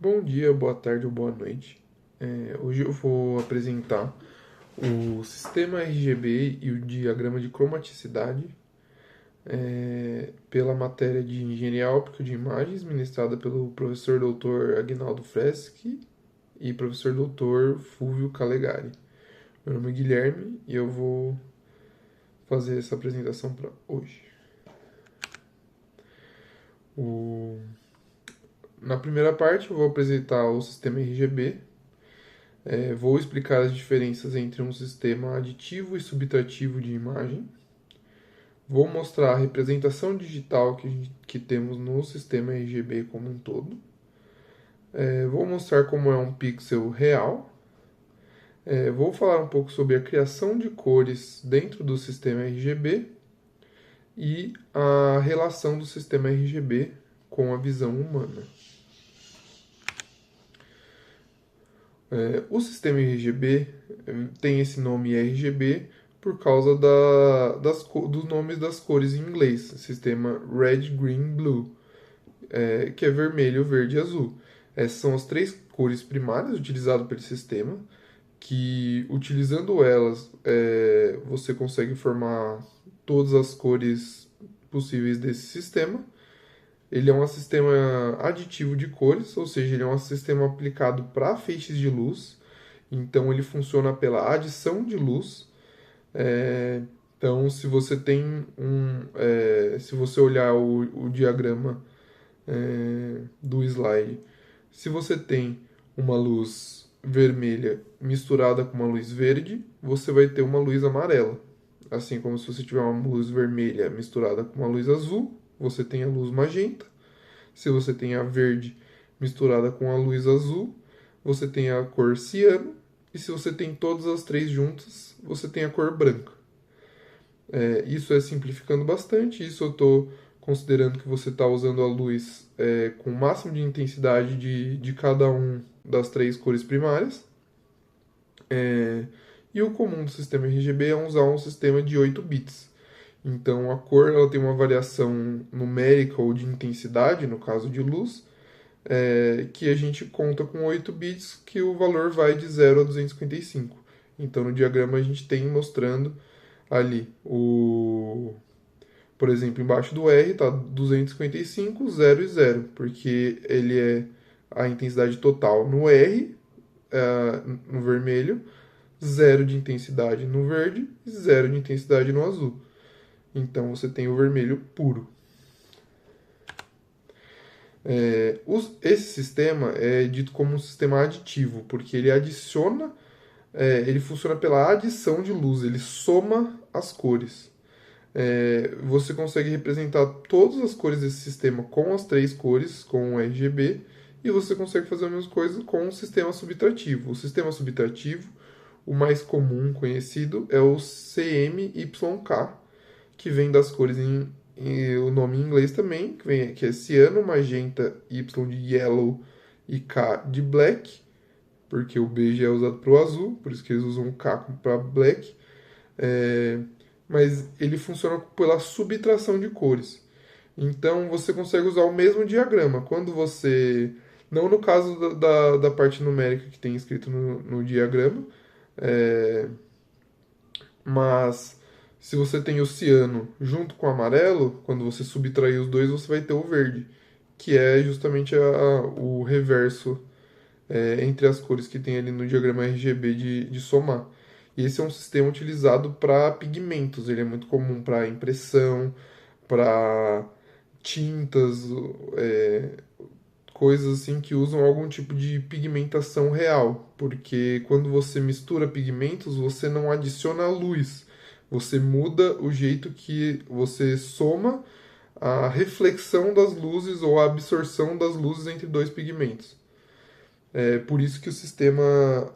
Bom dia, boa tarde ou boa noite. Hoje eu vou apresentar o sistema RGB e o diagrama de cromaticidade pela matéria de Engenharia Óptica de Imagens, ministrada pelo professor Dr. Agnaldo Freschi e professor Dr. Fulvio Calegari. Meu nome é Guilherme e eu vou fazer essa apresentação para hoje. Na primeira parte eu vou apresentar o sistema RGB. Vou explicar as diferenças entre um sistema aditivo e subtrativo de imagem. Vou mostrar a representação digital que temos no sistema RGB como um todo. Vou mostrar como é um pixel real. Vou falar um pouco sobre a criação de cores dentro do sistema RGB e a relação do sistema RGB com a visão humana. O sistema RGB tem esse nome RGB por causa dos nomes das cores em inglês. Sistema Red, Green, Blue, que é vermelho, verde e azul. Essas são as três cores primárias utilizadas pelo sistema, que utilizando elas você consegue formar todas as cores possíveis desse sistema. Ele é um sistema aditivo de cores, ou seja, ele é um sistema aplicado para feixes de luz. Então, ele funciona pela adição de luz. Então, se você tem se você olhar o diagrama do slide, se você tem uma luz vermelha misturada com uma luz verde, você vai ter uma luz amarela. Assim como se você tiver uma luz vermelha misturada com uma luz azul, você tem a luz magenta. Se você tem a verde misturada com a luz azul, você tem a cor ciano. E se você tem todas as três juntas, você tem a cor branca. Isso é simplificando bastante. Isso eu estou considerando que você está usando a luz com o máximo de intensidade de cada um das três cores primárias. E o comum do sistema RGB é usar um sistema de 8 bits. Então a cor ela tem uma variação numérica ou de intensidade, no caso de luz, que a gente conta com 8 bits, que o valor vai de 0 a 255. Então no diagrama a gente tem mostrando ali por exemplo, embaixo do R está 255, 0 e 0, porque ele é a intensidade total no R, no vermelho, 0 de intensidade no verde e 0 de intensidade no azul. Então você tem o vermelho puro. Esse sistema é dito como um sistema aditivo, porque ele adiciona, ele funciona pela adição de luz, ele soma as cores. Você consegue representar todas as cores desse sistema com as três cores, com o RGB, e você consegue fazer a mesma coisa com o sistema subtrativo. O sistema subtrativo, o mais comum conhecido, é o CMYK, que vem das cores o nome em inglês também, que é ciano, magenta, Y de yellow e K de black, porque o B já é usado para o azul, por isso que eles usam o K para black. Mas ele funciona pela subtração de cores. Então você consegue usar o mesmo diagrama. Quando você. Não no caso da parte numérica que tem escrito no diagrama, mas se você tem o ciano junto com o amarelo, quando você subtrair os dois, você vai ter o verde, que é justamente o reverso entre as cores que tem ali no diagrama RGB de somar. E esse é um sistema utilizado para pigmentos, ele é muito comum para impressão, para tintas, coisas assim que usam algum tipo de pigmentação real, porque quando você mistura pigmentos, você não adiciona luz, você muda o jeito que você soma a reflexão das luzes ou a absorção das luzes entre dois pigmentos. Por isso que o sistema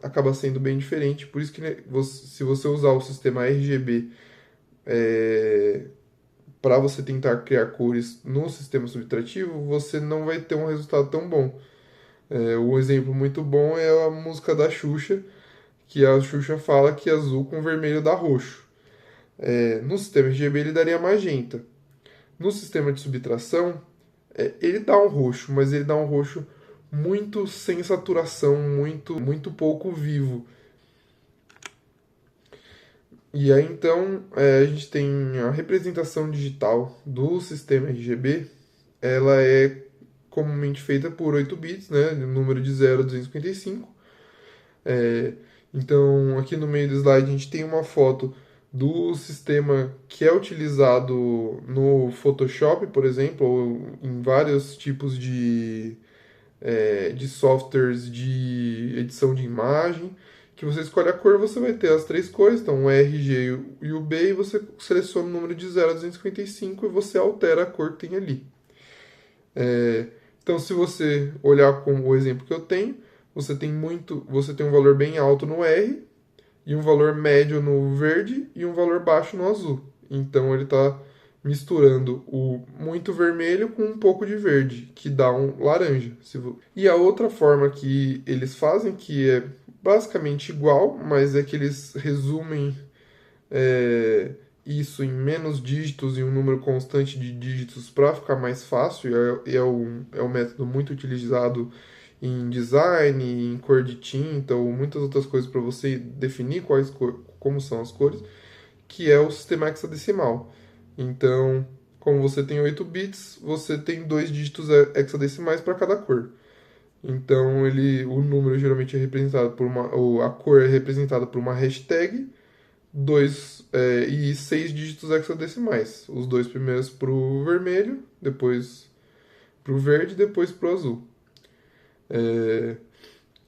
acaba sendo bem diferente, por isso que né, se você usar o sistema RGB para você tentar criar cores no sistema subtrativo, você não vai ter um resultado tão bom. Um exemplo muito bom é a música da Xuxa, que a Xuxa fala que azul com vermelho dá roxo. No sistema RGB ele daria magenta. No sistema de subtração, ele dá um roxo, mas ele dá um roxo muito sem saturação, muito pouco vivo. E aí então a gente tem a representação digital do sistema RGB, ela é comumente feita por 8 bits, né, número de 0 a 255. É, então aqui no meio do slide a gente tem uma foto do sistema que é utilizado no Photoshop, por exemplo, ou em vários tipos de softwares de edição de imagem, que você escolhe a cor, você vai ter as três cores, então o R, G e o B, e você seleciona o número de 0 a 255 e você altera a cor que tem ali. Então, se você olhar com o exemplo que eu tenho, você tem um valor bem alto no R, e um valor médio no verde e um valor baixo no azul. Então ele está misturando o muito vermelho com um pouco de verde, que dá um laranja. E a outra forma que eles fazem, que é basicamente igual, mas é que eles resumem isso em menos dígitos e um número constante de dígitos para ficar mais fácil, é um método muito utilizado em design, em cor de tinta ou muitas outras coisas para você definir como são as cores, que é o sistema hexadecimal. Então, como você tem 8 bits, você tem dois dígitos hexadecimais para cada cor. Então, o número geralmente é representado ou a cor é representada por uma hashtag, e 6 dígitos hexadecimais. Os dois primeiros para o vermelho, depois para o verde, depois para o azul.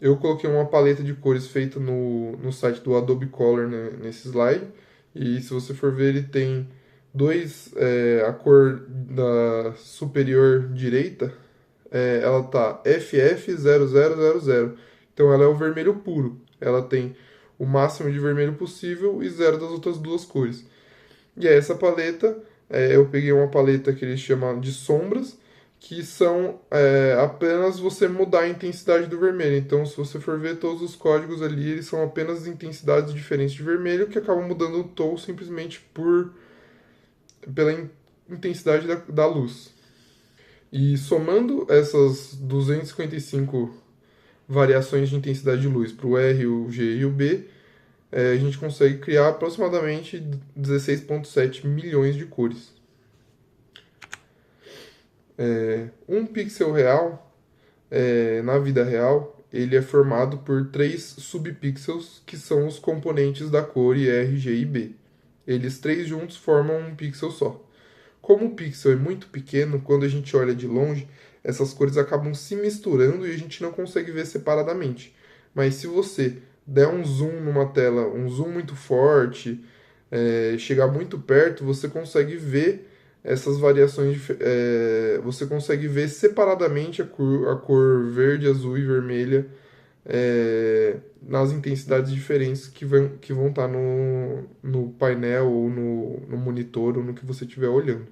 Eu coloquei uma paleta de cores feita no site do Adobe Color, né, nesse slide. E se você for ver, ele tem a cor da superior direita, ela tá FF0000. Então ela é o vermelho puro. Ela tem o máximo de vermelho possível e zero das outras duas cores. E é essa paleta, eu peguei uma paleta que eles chamam de sombras, que são apenas você mudar a intensidade do vermelho. Então, se você for ver todos os códigos ali, eles são apenas intensidades diferentes de vermelho que acabam mudando o tom simplesmente pela intensidade da luz. E somando essas 255 variações de intensidade de luz para o R, o G e o B, a gente consegue criar aproximadamente 16,7 milhões de cores. Um pixel real, na vida real, ele é formado por 3 subpixels, que são os componentes da cor R, G e B. Eles três juntos formam um pixel só. Como o pixel é muito pequeno, quando a gente olha de longe, essas cores acabam se misturando e a gente não consegue ver separadamente. Mas se você der um zoom numa tela, um zoom muito forte, chegar muito perto, você consegue ver essas variações, você consegue ver separadamente a cor verde, azul e vermelha nas intensidades diferentes que vão estar no painel ou no monitor ou no que você estiver olhando.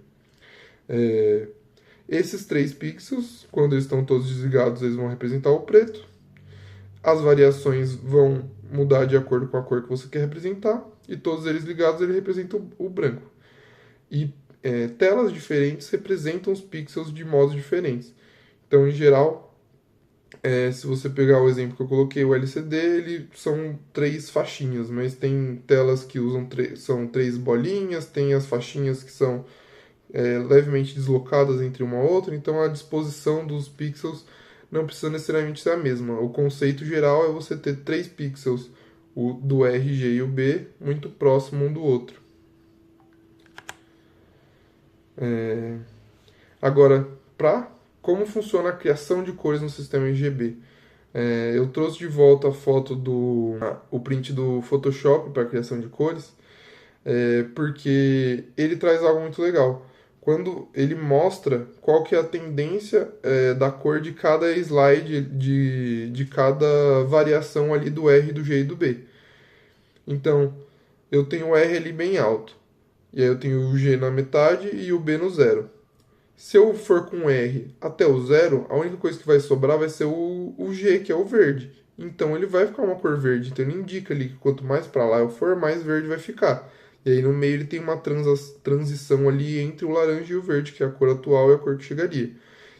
Esses 3 pixels, quando eles estão todos desligados, eles vão representar o preto. As variações vão mudar de acordo com a cor que você quer representar. E todos eles ligados, ele representa o branco. E telas diferentes representam os pixels de modos diferentes. Então, em geral, se você pegar o exemplo que eu coloquei, o LCD, são 3 faixinhas, mas tem telas que são 3 bolinhas, tem as faixinhas que são levemente deslocadas entre uma outra, então a disposição dos pixels não precisa necessariamente ser a mesma. O conceito geral é você ter 3 pixels, o do R, G e o B, muito próximo um do outro. Agora, como funciona a criação de cores no sistema RGB? Eu trouxe de volta a foto o print do Photoshop para a criação de cores, porque ele traz algo muito legal. Quando ele mostra qual que é a tendência da cor de cada slide, de cada variação ali do R, do G e do B. Então, eu tenho o R ali bem alto, e aí eu tenho o G na metade e o B no zero. Se eu for com R até o zero, a única coisa que vai sobrar vai ser o G, que é o verde. Então ele vai ficar uma cor verde. Então ele indica ali que quanto mais para lá eu for, mais verde vai ficar. E aí no meio ele tem uma transição ali entre o laranja e o verde, que é a cor atual e a cor que chegaria.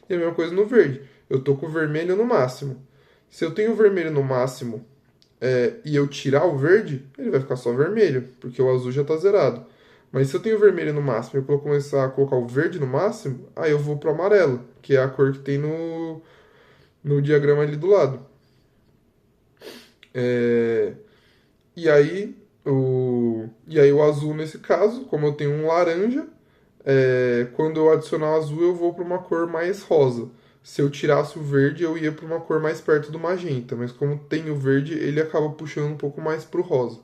E a mesma coisa no verde. eu tô com o vermelho no máximo. Se eu tenho o vermelho no máximo e eu tirar o verde, ele vai ficar só vermelho, porque o azul já está zerado. Mas se eu tenho o vermelho no máximo e eu começar a colocar o verde no máximo, aí eu vou pro amarelo, que é a cor que tem no diagrama ali do lado. É, e aí o azul nesse caso, como eu tenho um laranja, quando eu adicionar o azul eu vou para uma cor mais rosa. Se eu tirasse o verde, eu ia para uma cor mais perto do magenta, mas como tem o verde, ele acaba puxando um pouco mais pro rosa.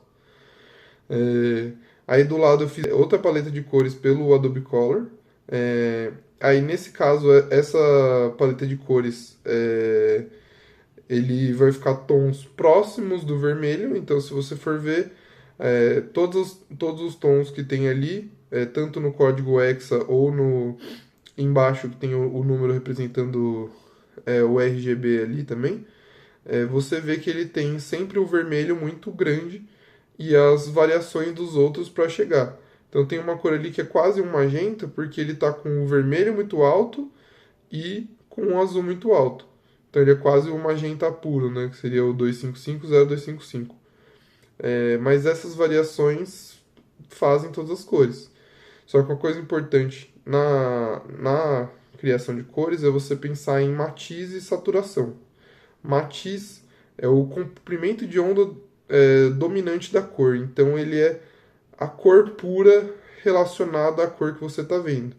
É, Aí do lado eu fiz outra paleta de cores pelo Adobe Color. Aí nesse caso, essa paleta de cores, ele vai ficar tons próximos do vermelho. Então se você for ver, todos os tons que tem ali, tanto no código hexa ou no embaixo que tem o número representando o RGB ali também, você vê que ele tem sempre o vermelho muito grande e as variações dos outros para chegar. Então tem uma cor ali que é quase um magenta, porque ele está com o vermelho muito alto e com o azul muito alto. Então ele é quase um magenta puro, né? Que seria o 255-0255. Mas essas variações fazem todas as cores. Só que uma coisa importante na criação de cores é você pensar em matiz e saturação. Matiz é o comprimento de onda dominante da cor. Então ele é a cor pura relacionada à cor que você está vendo.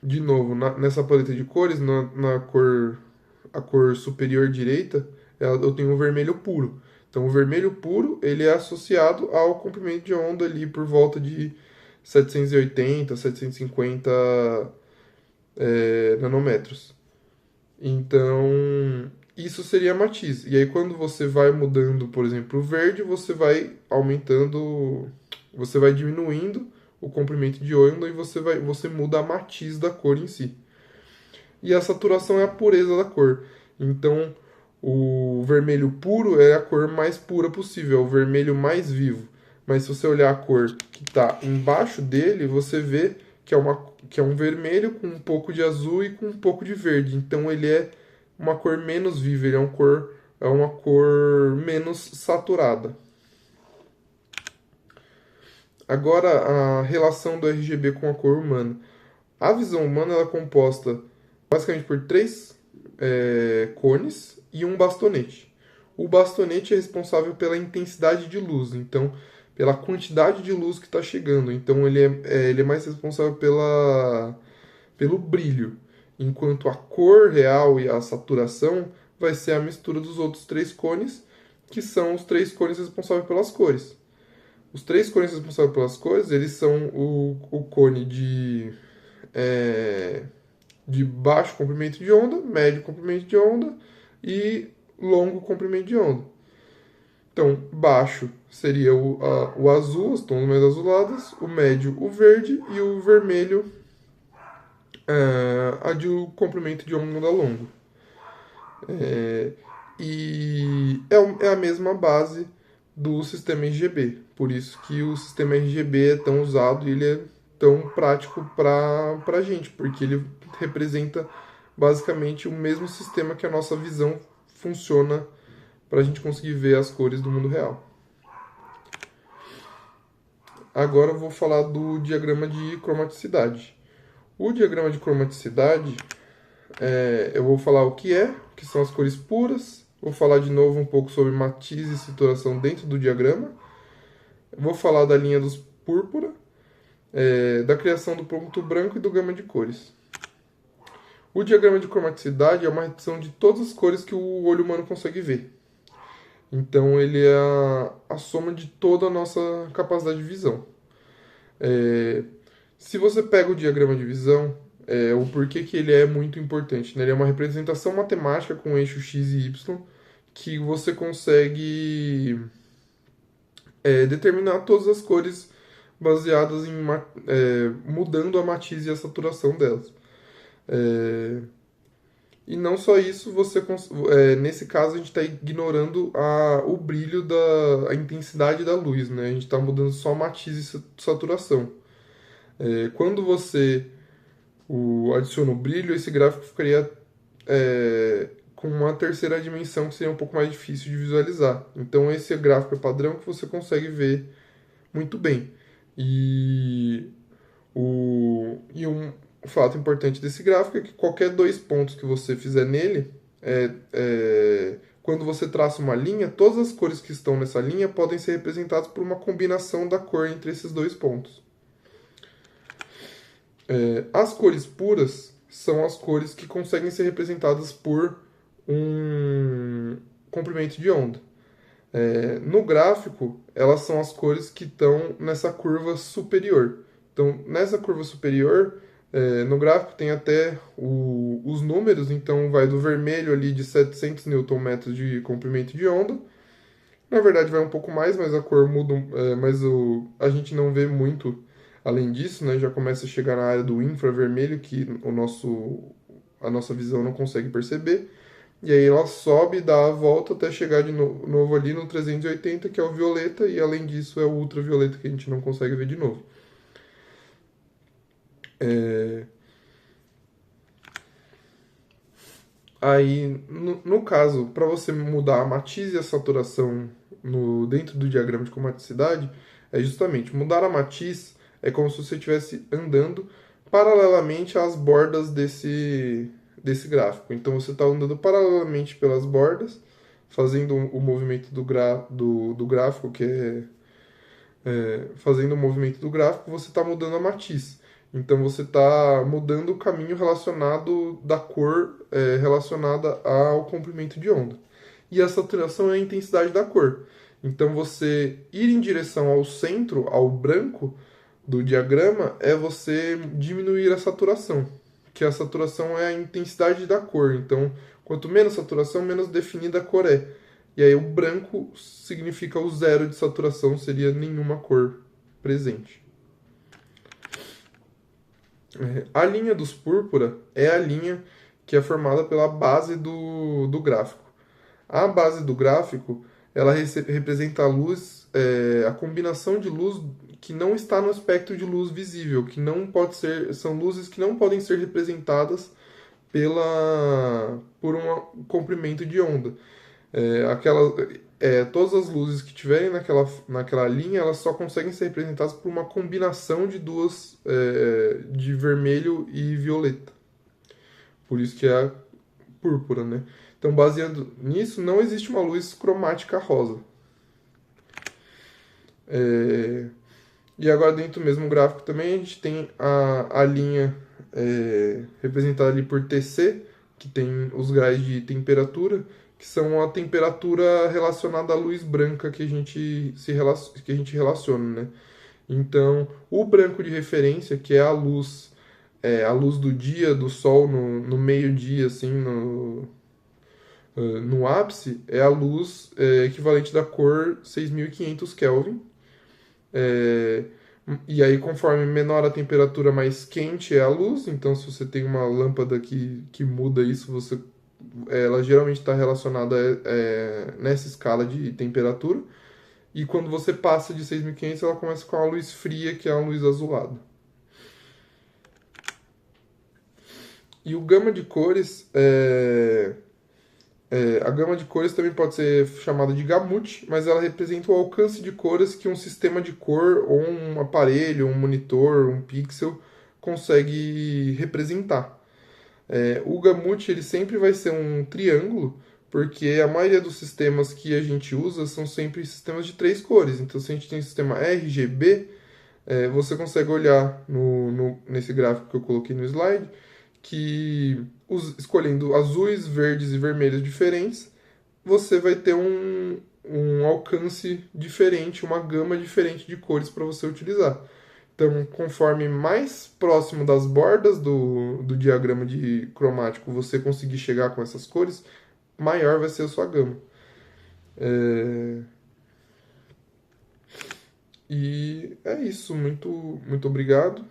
De novo, nessa paleta de cores, a cor superior direita, eu tenho o vermelho puro. Então o vermelho puro ele é associado ao comprimento de onda ali por volta de 780, 750 nanômetros. Então, isso seria matiz. E aí, quando você vai mudando, por exemplo, o verde, você vai aumentando, você vai diminuindo o comprimento de onda e você muda a matiz da cor em si. E a saturação é a pureza da cor. Então, o vermelho puro é a cor mais pura possível, é o vermelho mais vivo. Mas se você olhar a cor que está embaixo dele, você vê que é um vermelho com um pouco de azul e com um pouco de verde. Então ele é uma cor menos viva, ele é uma cor menos saturada. Agora, a relação do RGB com a cor humana. A visão humana ela é composta basicamente por três cones e um bastonete. O bastonete é responsável pela intensidade de luz, então pela quantidade de luz que está chegando. Então ele é mais responsável pelo brilho, enquanto a cor real e a saturação vai ser a mistura dos outros três cones, que são os três cones responsáveis pelas cores. Os três cones responsáveis pelas cores, eles são o cone de baixo comprimento de onda, médio comprimento de onda e longo comprimento de onda. Então, baixo seria o azul, os tons mais azulados, o médio o verde e o vermelho a de comprimento de onda longo. É a mesma base do sistema RGB, por isso que o sistema RGB é tão usado e ele é tão prático para a gente, porque ele representa basicamente o mesmo sistema que a nossa visão funciona para a gente conseguir ver as cores do mundo real. Agora eu vou falar do diagrama de cromaticidade. O diagrama de cromaticidade, eu vou falar o que são as cores puras, vou falar de novo um pouco sobre matiz e saturação dentro do diagrama, vou falar da linha dos púrpura, da criação do ponto branco e do gama de cores. O diagrama de cromaticidade é uma repetição de todas as cores que o olho humano consegue ver. Então ele é a soma de toda a nossa capacidade de visão. Se você pega o diagrama de visão, o porquê que ele é muito importante, né? Ele é uma representação matemática com eixo x e y que você consegue determinar todas as cores baseadas em mudando a matiz e a saturação delas. E não só isso, nesse caso a gente está ignorando o brilho a intensidade da luz, né? A gente está mudando só matiz e saturação. Quando você adiciona o brilho, esse gráfico ficaria com uma terceira dimensão que seria um pouco mais difícil de visualizar. Então esse gráfico é padrão que você consegue ver muito bem. E, um fato importante desse gráfico é que qualquer dois pontos que você fizer nele, quando você traça uma linha, todas as cores que estão nessa linha podem ser representadas por uma combinação da cor entre esses dois pontos. As cores puras são as cores que conseguem ser representadas por um comprimento de onda. No gráfico, elas são as cores que estão nessa curva superior. Então, nessa curva superior, no gráfico tem até os números, então vai do vermelho ali de 700 Nm de comprimento de onda. Na verdade vai um pouco mais, mas a cor muda, mas a gente não vê muito além disso, né? Já começa a chegar na área do infravermelho que a nossa visão não consegue perceber. E aí ela sobe, dá a volta até chegar de novo ali no 380, que é o violeta, e além disso é o ultravioleta que a gente não consegue ver de novo. Aí, no caso, para você mudar a matiz e a saturação dentro do diagrama de cromaticidade, é justamente mudar a matiz é como se você estivesse andando paralelamente às bordas desse gráfico. Então você está andando paralelamente pelas bordas, fazendo o movimento do gráfico, fazendo o movimento do gráfico, você está mudando a matiz. Então você está mudando o caminho relacionado da cor relacionada ao comprimento de onda. E a saturação é a intensidade da cor. Então você ir em direção ao centro, ao branco do diagrama, é você diminuir a saturação, que a saturação é a intensidade da cor. Então, quanto menos saturação, menos definida a cor é. E aí o branco significa o zero de saturação, seria nenhuma cor presente. A linha dos púrpura é a linha que é formada pela base do gráfico. A base do gráfico, ela representa a luz, a combinação de luz que não está no espectro de luz visível, que não pode ser, são luzes que não podem ser representadas por um comprimento de onda. Todas as luzes que tiverem naquela linha, elas só conseguem ser representadas por uma combinação de duas, de vermelho e violeta. Por isso que é a púrpura, né? Então, baseado nisso, não existe uma luz cromática rosa. E agora, dentro do mesmo gráfico também, a gente tem a linha representada ali por TC, que tem os graus de temperatura, que são a temperatura relacionada à luz branca que a gente relaciona, né? Então, o branco de referência, que é a luz do dia, do sol no meio-dia, assim, no ápice, é a luz equivalente da cor 6.500 Kelvin. E aí, conforme menor a temperatura, mais quente é a luz. Então, se você tem uma lâmpada que muda isso, ela geralmente está relacionada nessa escala de temperatura. E quando você passa de 6.500, ela começa com a luz fria, que é a luz azulada. E o gama de cores a gama de cores também pode ser chamada de gamut, mas ela representa o alcance de cores que um sistema de cor, ou um aparelho, um monitor, um pixel consegue representar. O gamut ele sempre vai ser um triângulo, porque a maioria dos sistemas que a gente usa são sempre sistemas de três cores. Então, se a gente tem o sistema RGB, você consegue olhar nesse gráfico que eu coloquei no slide, que escolhendo azuis, verdes e vermelhos diferentes, você vai ter um alcance diferente, uma gama diferente de cores para você utilizar. Então, conforme mais próximo das bordas do diagrama de cromático você conseguir chegar com essas cores, maior vai ser a sua gama. E é isso. Muito, muito obrigado.